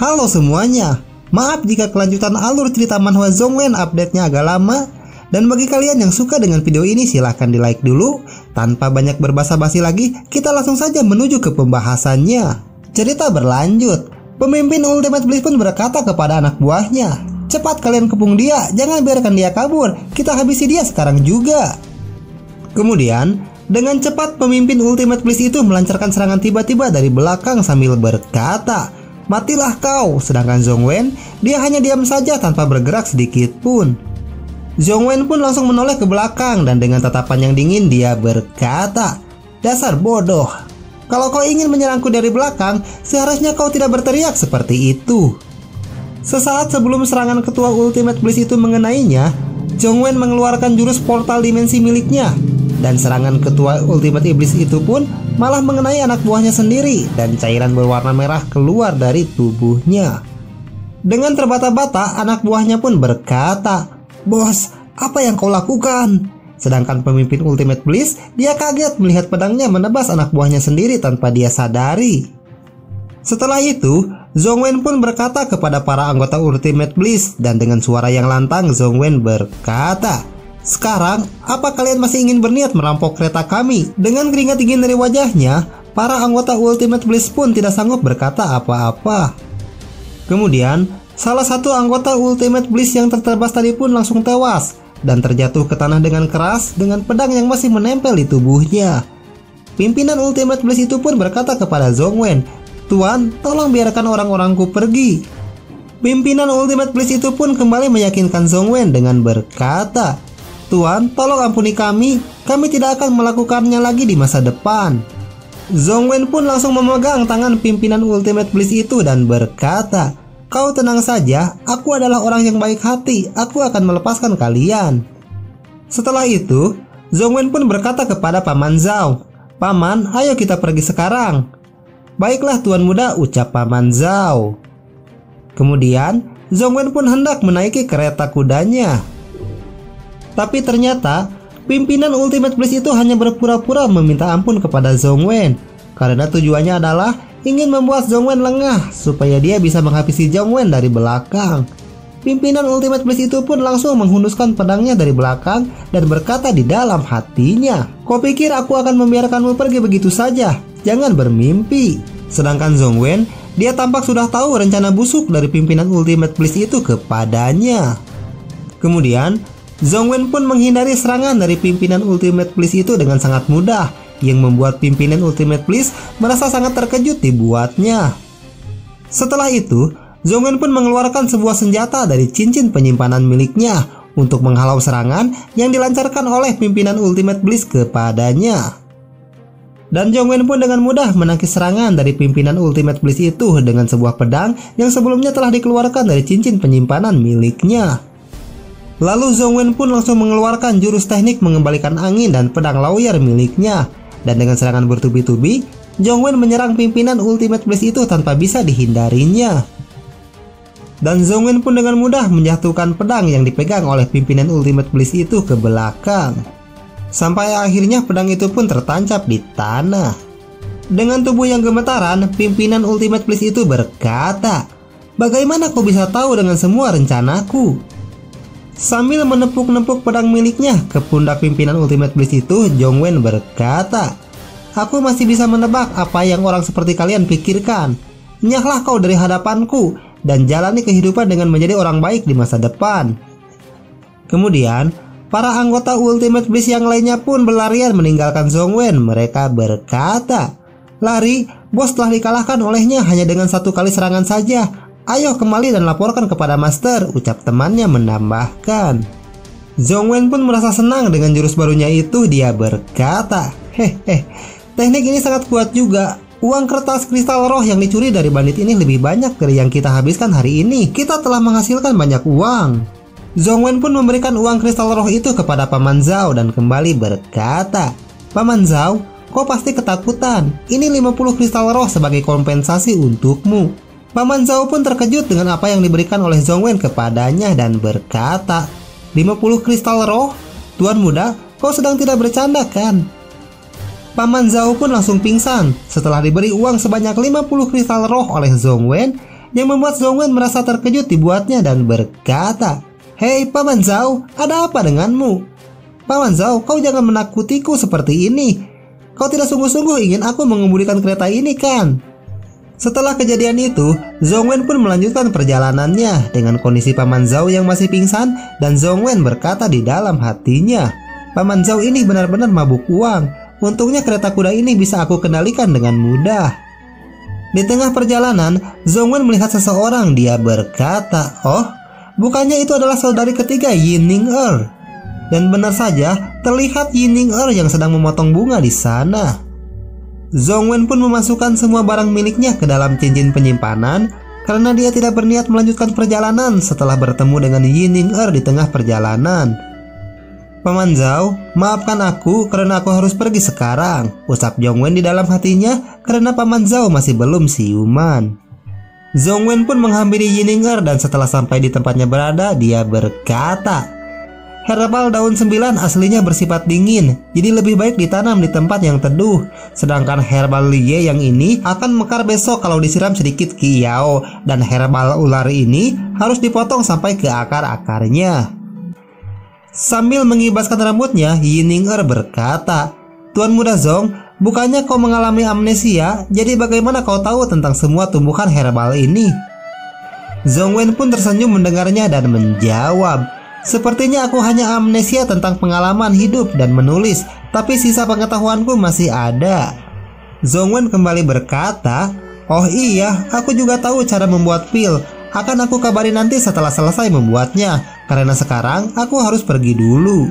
Halo semuanya, maaf jika kelanjutan alur cerita manhwa Zhongwen update-nya agak lama. Dan bagi kalian yang suka dengan video ini silahkan di like dulu. Tanpa banyak berbasa-basi lagi, kita langsung saja menuju ke pembahasannya. Cerita berlanjut. Pemimpin Ultimate Bliss pun berkata kepada anak buahnya, "Cepat kalian kepung dia, jangan biarkan dia kabur, kita habisi dia sekarang juga." Kemudian, dengan cepat pemimpin Ultimate Bliss itu melancarkan serangan tiba-tiba dari belakang sambil berkata, "Matilah kau." Sedangkan Zhongwen, dia hanya diam saja tanpa bergerak sedikit pun. Zhongwen pun langsung menoleh ke belakang dan dengan tatapan yang dingin dia berkata, "Dasar bodoh. Kalau kau ingin menyerangku dari belakang, seharusnya kau tidak berteriak seperti itu." Sesaat sebelum serangan ketua Ultimate Bliss itu mengenainya, Zhongwen mengeluarkan jurus portal dimensi miliknya. Dan serangan ketua Ultimate Iblis itu pun malah mengenai anak buahnya sendiri dan cairan berwarna merah keluar dari tubuhnya. Dengan terbata-bata, anak buahnya pun berkata, "Bos, apa yang kau lakukan?" Sedangkan pemimpin Ultimate Bliss, dia kaget melihat pedangnya menebas anak buahnya sendiri tanpa dia sadari. Setelah itu, Zhongwen pun berkata kepada para anggota Ultimate Bliss dan dengan suara yang lantang Zhongwen berkata, "Sekarang, apa kalian masih ingin berniat merampok kereta kami?" Dengan keringat dingin dari wajahnya, para anggota Ultimate Bliss pun tidak sanggup berkata apa-apa. Kemudian, salah satu anggota Ultimate Bliss yang tertebas tadi pun langsung tewas dan terjatuh ke tanah dengan keras dengan pedang yang masih menempel di tubuhnya. Pimpinan Ultimate Bliss itu pun berkata kepada Zhongwen, "Tuan, tolong biarkan orang-orangku pergi." Pimpinan Ultimate Bliss itu pun kembali meyakinkan Zhongwen dengan berkata, "Tuan, tolong ampuni kami tidak akan melakukannya lagi di masa depan." Zhongwen pun langsung memegang tangan pimpinan Ultimate Bliss itu dan berkata, "Kau tenang saja, aku adalah orang yang baik hati, aku akan melepaskan kalian." Setelah itu, Zhongwen pun berkata kepada Paman Zhao, "Paman, ayo kita pergi sekarang." "Baiklah Tuan Muda," ucap Paman Zhao. Kemudian, Zhongwen pun hendak menaiki kereta kudanya. Tapi ternyata, pimpinan Ultimate Bliss itu hanya berpura-pura meminta ampun kepada Zhongwen, karena tujuannya adalah ingin membuat Zhongwen lengah supaya dia bisa menghabisi Zhongwen dari belakang. Pimpinan Ultimate Bliss itu pun langsung menghunuskan pedangnya dari belakang dan berkata di dalam hatinya, "Kau pikir aku akan membiarkanmu pergi begitu saja? Jangan bermimpi." Sedangkan Zhongwen, dia tampak sudah tahu rencana busuk dari pimpinan Ultimate Bliss itu kepadanya. Kemudian, Zhongwen pun menghindari serangan dari pimpinan Ultimate Bliss itu dengan sangat mudah, yang membuat pimpinan Ultimate Bliss merasa sangat terkejut dibuatnya. Setelah itu, Zhongwen pun mengeluarkan sebuah senjata dari cincin penyimpanan miliknya untuk menghalau serangan yang dilancarkan oleh pimpinan Ultimate Bliss kepadanya. Dan Zhongwen pun dengan mudah menangkis serangan dari pimpinan Ultimate Bliss itu dengan sebuah pedang yang sebelumnya telah dikeluarkan dari cincin penyimpanan miliknya. Lalu Zhongwen pun langsung mengeluarkan jurus teknik mengembalikan angin dan pedang lawyer miliknya. Dan dengan serangan bertubi-tubi, Zhongwen menyerang pimpinan Ultimate Bliss itu tanpa bisa dihindarinya. Dan Zhongwen pun dengan mudah menjatuhkan pedang yang dipegang oleh pimpinan Ultimate Bliss itu ke belakang. Sampai akhirnya pedang itu pun tertancap di tanah. Dengan tubuh yang gemetaran, pimpinan Ultimate Bliss itu berkata, "Bagaimana kau bisa tahu dengan semua rencanaku?" Sambil menepuk-nepuk pedang miliknya ke pundak pimpinan Ultimate Bliss itu, Zhongwen berkata, "Aku masih bisa menebak apa yang orang seperti kalian pikirkan. Nyahlah kau dari hadapanku dan jalani kehidupan dengan menjadi orang baik di masa depan." Kemudian, para anggota Ultimate Bliss yang lainnya pun berlarian meninggalkan Zhongwen. Mereka berkata, "Lari, bos telah dikalahkan olehnya hanya dengan satu kali serangan saja. Ayo kembali dan laporkan kepada Master," ucap temannya menambahkan. Zhongwen pun merasa senang dengan jurus barunya itu. Dia berkata, teknik ini sangat kuat juga. Uang kertas kristal roh yang dicuri dari bandit ini lebih banyak dari yang kita habiskan hari ini. Kita telah menghasilkan banyak uang." Zhongwen pun memberikan uang kristal roh itu kepada Paman Zhao dan kembali berkata, "Paman Zhao, kau pasti ketakutan. Ini 50 kristal roh sebagai kompensasi untukmu." Paman Zhao pun terkejut dengan apa yang diberikan oleh Zhongwen kepadanya dan berkata, 50 kristal roh? Tuan Muda, kau sedang tidak bercanda kan?" Paman Zhao pun langsung pingsan setelah diberi uang sebanyak 50 kristal roh oleh Zhongwen. yang membuat Zhongwen merasa terkejut dibuatnya dan berkata, "Hei Paman Zhao, ada apa denganmu? Paman Zhao, kau jangan menakutiku seperti ini. Kau tidak sungguh-sungguh ingin aku mengemudikan kereta ini kan?" Setelah kejadian itu, Zhongwen pun melanjutkan perjalanannya dengan kondisi Paman Zhao yang masih pingsan, dan Zhongwen berkata di dalam hatinya, "Paman Zhao ini benar-benar mabuk uang. Untungnya kereta kuda ini bisa aku kendalikan dengan mudah." Di tengah perjalanan, Zhongwen melihat seseorang. Dia berkata, "Oh, bukannya itu adalah saudari ketiga Yining-er?" Dan benar saja, terlihat Yining-er yang sedang memotong bunga di sana. Zhongwen pun memasukkan semua barang miliknya ke dalam cincin penyimpanan karena dia tidak berniat melanjutkan perjalanan setelah bertemu dengan Yining-er di tengah perjalanan. "Paman Zhao, maafkan aku karena aku harus pergi sekarang," ucap Zhongwen di dalam hatinya karena Paman Zhao masih belum siuman. Zhongwen pun menghampiri Yining-er dan setelah sampai di tempatnya berada, dia berkata, "Herbal daun 9 aslinya bersifat dingin, jadi lebih baik ditanam di tempat yang teduh. Sedangkan herbal liye yang ini akan mekar besok kalau disiram sedikit kiau, dan herbal ular ini harus dipotong sampai ke akar-akarnya." Sambil mengibaskan rambutnya, Yining-er berkata, "Tuan Muda Zhong, bukannya kau mengalami amnesia? Jadi bagaimana kau tahu tentang semua tumbuhan herbal ini?" Zhongwen pun tersenyum mendengarnya dan menjawab, "Sepertinya aku hanya amnesia tentang pengalaman hidup dan menulis, tapi sisa pengetahuanku masih ada." Zhongwen kembali berkata, "Oh iya, aku juga tahu cara membuat pil. Akan aku kabari nanti setelah selesai membuatnya, karena sekarang aku harus pergi dulu."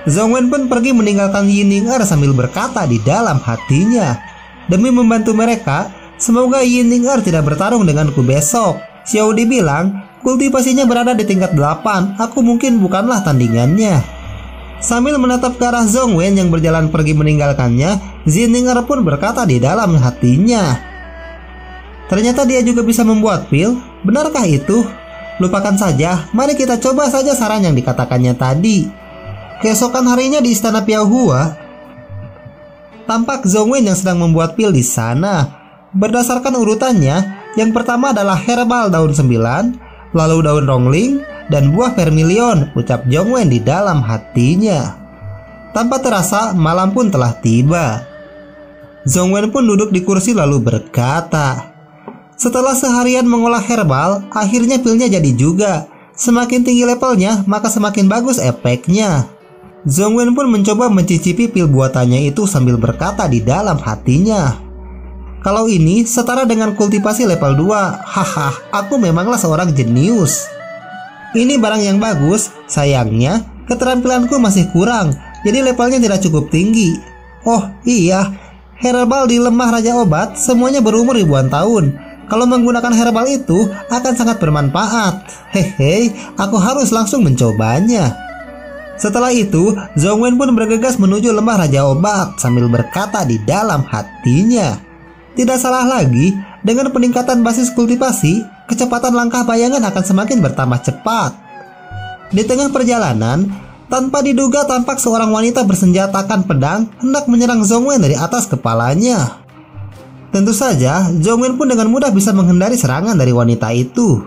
Zhongwen pun pergi meninggalkan Yining-er sambil berkata di dalam hatinya, "Demi membantu mereka, semoga Yining-er tidak bertarung denganku besok. Xiao Di bilang kultivasinya berada di tingkat 8, aku mungkin bukanlah tandingannya." Sambil menatap ke arah Zhongwen yang berjalan pergi meninggalkannya, Yining-er pun berkata di dalam hatinya, "Ternyata dia juga bisa membuat pil. Benarkah itu? Lupakan saja, mari kita coba saja saran yang dikatakannya tadi." Keesokan harinya di istana Piaohua, tampak Zhongwen yang sedang membuat pil di sana. Berdasarkan urutannya, yang pertama adalah herbal daun 9, lalu daun rongling, dan buah vermilion, ucap Zhongwen di dalam hatinya. Tanpa terasa, malam pun telah tiba. Zhongwen pun duduk di kursi lalu berkata, "Setelah seharian mengolah herbal, akhirnya pilnya jadi juga. Semakin tinggi levelnya, maka semakin bagus efeknya." Zhongwen pun mencoba mencicipi pil buatannya itu sambil berkata di dalam hatinya, "Kalau ini setara dengan kultivasi level 2, haha, aku memanglah seorang jenius. Ini barang yang bagus, sayangnya keterampilanku masih kurang, jadi levelnya tidak cukup tinggi. Oh iya, herbal di lemah Raja Obat semuanya berumur ribuan tahun. Kalau menggunakan herbal itu akan sangat bermanfaat. Hehe, aku harus langsung mencobanya." Setelah itu, Zhongwen pun bergegas menuju lembah Raja Obat sambil berkata di dalam hatinya, "Tidak salah lagi, dengan peningkatan basis kultivasi, kecepatan langkah bayangan akan semakin bertambah cepat." Di tengah perjalanan, tanpa diduga tampak seorang wanita bersenjatakan pedang hendak menyerang Zhongwen dari atas kepalanya. Tentu saja, Zhongwen pun dengan mudah bisa menghindari serangan dari wanita itu.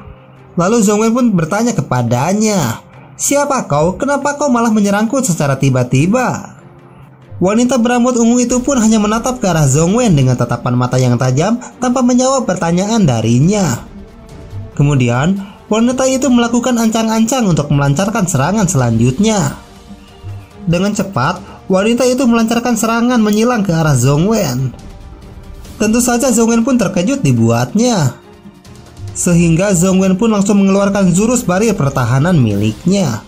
Lalu Zhongwen pun bertanya kepadanya, "Siapa kau? Kenapa kau malah menyerangku secara tiba-tiba?" Wanita berambut ungu itu pun hanya menatap ke arah Zhongwen dengan tatapan mata yang tajam tanpa menjawab pertanyaan darinya. Kemudian, wanita itu melakukan ancang-ancang untuk melancarkan serangan selanjutnya. Dengan cepat, wanita itu melancarkan serangan menyilang ke arah Zhongwen. Tentu saja Zhongwen pun terkejut dibuatnya, sehingga Zhongwen pun langsung mengeluarkan jurus barir pertahanan miliknya.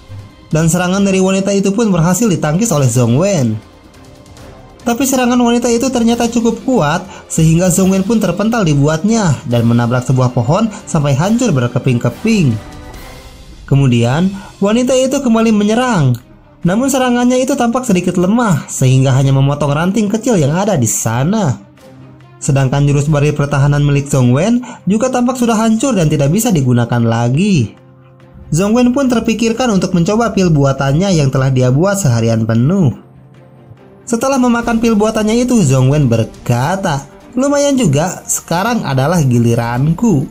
Dan serangan dari wanita itu pun berhasil ditangkis oleh Zhongwen. Tapi serangan wanita itu ternyata cukup kuat, sehingga Zhongwen pun terpental dibuatnya dan menabrak sebuah pohon sampai hancur berkeping-keping. Kemudian, wanita itu kembali menyerang. Namun serangannya itu tampak sedikit lemah, sehingga hanya memotong ranting kecil yang ada di sana. Sedangkan jurus barir pertahanan milik Zhongwen juga tampak sudah hancur dan tidak bisa digunakan lagi. Zhongwen pun terpikirkan untuk mencoba pil buatannya yang telah dia buat seharian penuh. Setelah memakan pil buatannya itu, Zhongwen berkata, "Lumayan juga, sekarang adalah giliranku."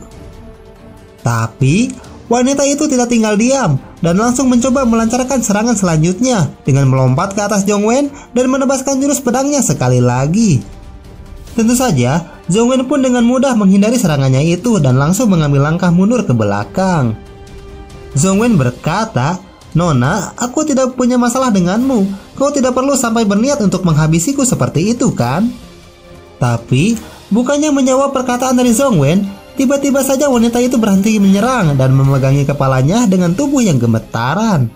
Tapi wanita itu tidak tinggal diam dan langsung mencoba melancarkan serangan selanjutnya dengan melompat ke atas Zhongwen dan menebaskan jurus pedangnya sekali lagi. Tentu saja, Zhongwen pun dengan mudah menghindari serangannya itu dan langsung mengambil langkah mundur ke belakang. Zhongwen berkata, "Nona, aku tidak punya masalah denganmu. Kau tidak perlu sampai berniat untuk menghabisiku seperti itu kan?" Tapi, bukannya menjawab perkataan dari Zhongwen, tiba-tiba saja wanita itu berhenti menyerang dan memegangi kepalanya dengan tubuh yang gemetaran.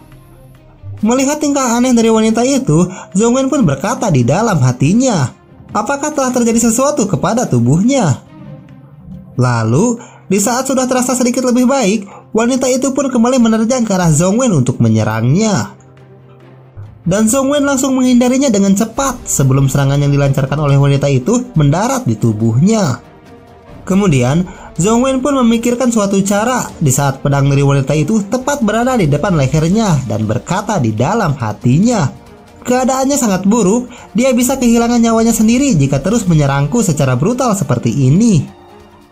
Melihat tingkah aneh dari wanita itu, Zhongwen pun berkata di dalam hatinya, apakah telah terjadi sesuatu kepada tubuhnya? Lalu, di saat sudah terasa sedikit lebih baik, wanita itu pun kembali menerjang ke arah Zhongwen untuk menyerangnya. Dan Zhongwen langsung menghindarinya dengan cepat sebelum serangan yang dilancarkan oleh wanita itu mendarat di tubuhnya. Kemudian, Zhongwen pun memikirkan suatu cara di saat pedang dari wanita itu tepat berada di depan lehernya dan berkata di dalam hatinya, keadaannya sangat buruk, dia bisa kehilangan nyawanya sendiri jika terus menyerangku secara brutal seperti ini.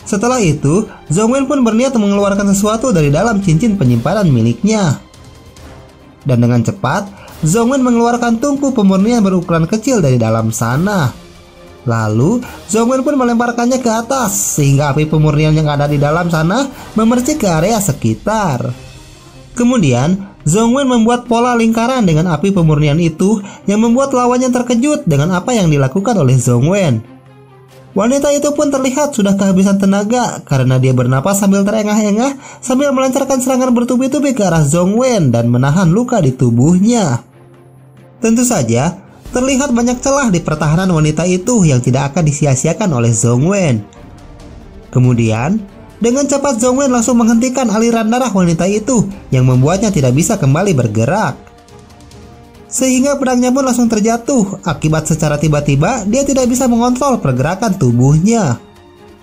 Setelah itu, Zhongwen pun berniat mengeluarkan sesuatu dari dalam cincin penyimpanan miliknya. Dan dengan cepat, Zhongwen mengeluarkan tungku pemurnian berukuran kecil dari dalam sana. Lalu, Zhongwen pun melemparkannya ke atas sehingga api pemurnian yang ada di dalam sana memercik ke area sekitar. Kemudian, Zhongwen membuat pola lingkaran dengan api pemurnian itu yang membuat lawannya terkejut dengan apa yang dilakukan oleh Zhongwen. Wanita itu pun terlihat sudah kehabisan tenaga karena dia bernapas sambil terengah-engah sambil melancarkan serangan bertubi-tubi ke arah Zhongwen dan menahan luka di tubuhnya. Tentu saja, terlihat banyak celah di pertahanan wanita itu yang tidak akan disia-siakan oleh Zhongwen. Kemudian, dengan cepat Zhongwen langsung menghentikan aliran darah wanita itu yang membuatnya tidak bisa kembali bergerak. Sehingga pedangnya pun langsung terjatuh akibat secara tiba-tiba dia tidak bisa mengontrol pergerakan tubuhnya.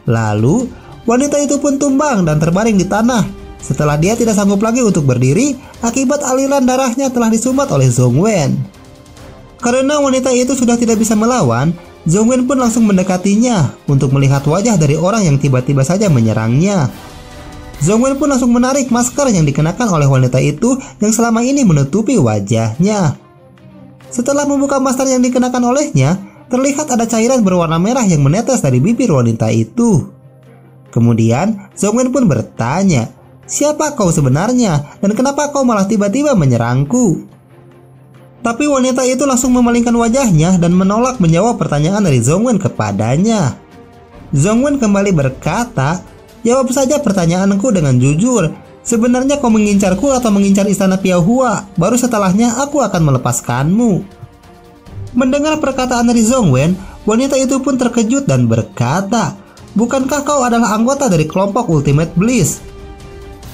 Lalu, wanita itu pun tumbang dan terbaring di tanah setelah dia tidak sanggup lagi untuk berdiri akibat aliran darahnya telah disumbat oleh Zhongwen. Karena wanita itu sudah tidak bisa melawan, Zhongwen pun langsung mendekatinya untuk melihat wajah dari orang yang tiba-tiba saja menyerangnya. Zhongwen pun langsung menarik masker yang dikenakan oleh wanita itu yang selama ini menutupi wajahnya. Setelah membuka masker yang dikenakan olehnya, terlihat ada cairan berwarna merah yang menetes dari bibir wanita itu. Kemudian, Zhongwen pun bertanya, "Siapa kau sebenarnya dan kenapa kau malah tiba-tiba menyerangku?" Tapi wanita itu langsung memalingkan wajahnya dan menolak menjawab pertanyaan dari Zhongwen kepadanya. Zhongwen kembali berkata, "Jawab saja pertanyaanku dengan jujur. Sebenarnya kau mengincarku atau mengincar istana Piaohua? Baru setelahnya aku akan melepaskanmu." Mendengar perkataan dari Zhongwen, wanita itu pun terkejut dan berkata, "Bukankah kau adalah anggota dari kelompok Ultimate Bliss?"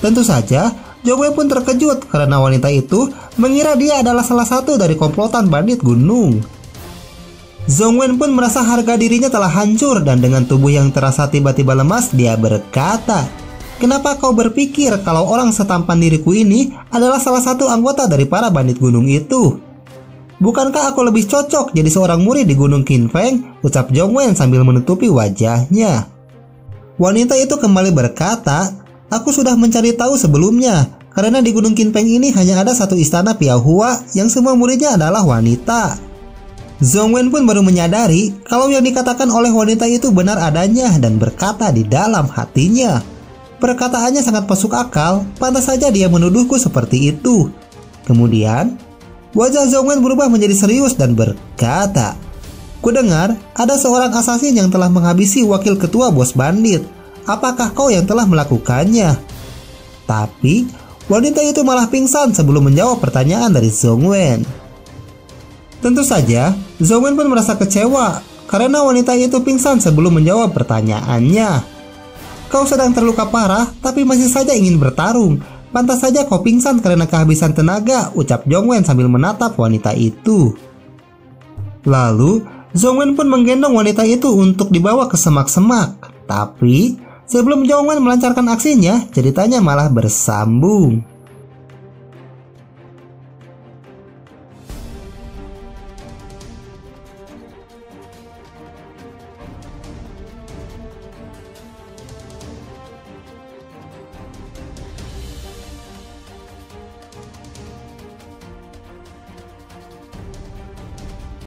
Tentu saja, Zhongwen pun terkejut karena wanita itu mengira dia adalah salah satu dari komplotan bandit gunung. Zhongwen pun merasa harga dirinya telah hancur dan dengan tubuh yang terasa tiba-tiba lemas dia berkata, "Kenapa kau berpikir kalau orang setampan diriku ini adalah salah satu anggota dari para bandit gunung itu? Bukankah aku lebih cocok jadi seorang murid di Gunung Qinfeng?" ucap Zhongwen sambil menutupi wajahnya. Wanita itu kembali berkata, "Aku sudah mencari tahu sebelumnya, karena di Gunung Qinfeng ini hanya ada satu istana Piaohua yang semua muridnya adalah wanita." Zhongwen pun baru menyadari kalau yang dikatakan oleh wanita itu benar adanya dan berkata di dalam hatinya, "Perkataannya sangat masuk akal, pantas saja dia menuduhku seperti itu." Kemudian, wajah Zhongwen berubah menjadi serius dan berkata, "Kudengar ada seorang asasin yang telah menghabisi wakil ketua bos bandit. Apakah kau yang telah melakukannya?" Tapi wanita itu malah pingsan sebelum menjawab pertanyaan dari Zhongwen. Tentu saja, Zhongwen pun merasa kecewa karena wanita itu pingsan sebelum menjawab pertanyaannya. "Kau sedang terluka parah tapi masih saja ingin bertarung. Pantas saja kau pingsan karena kehabisan tenaga," ucap Zhongwen sambil menatap wanita itu. Lalu, Zhongwen pun menggendong wanita itu untuk dibawa ke semak-semak. Tapi sebelum Zhongwen melancarkan aksinya, ceritanya malah bersambung.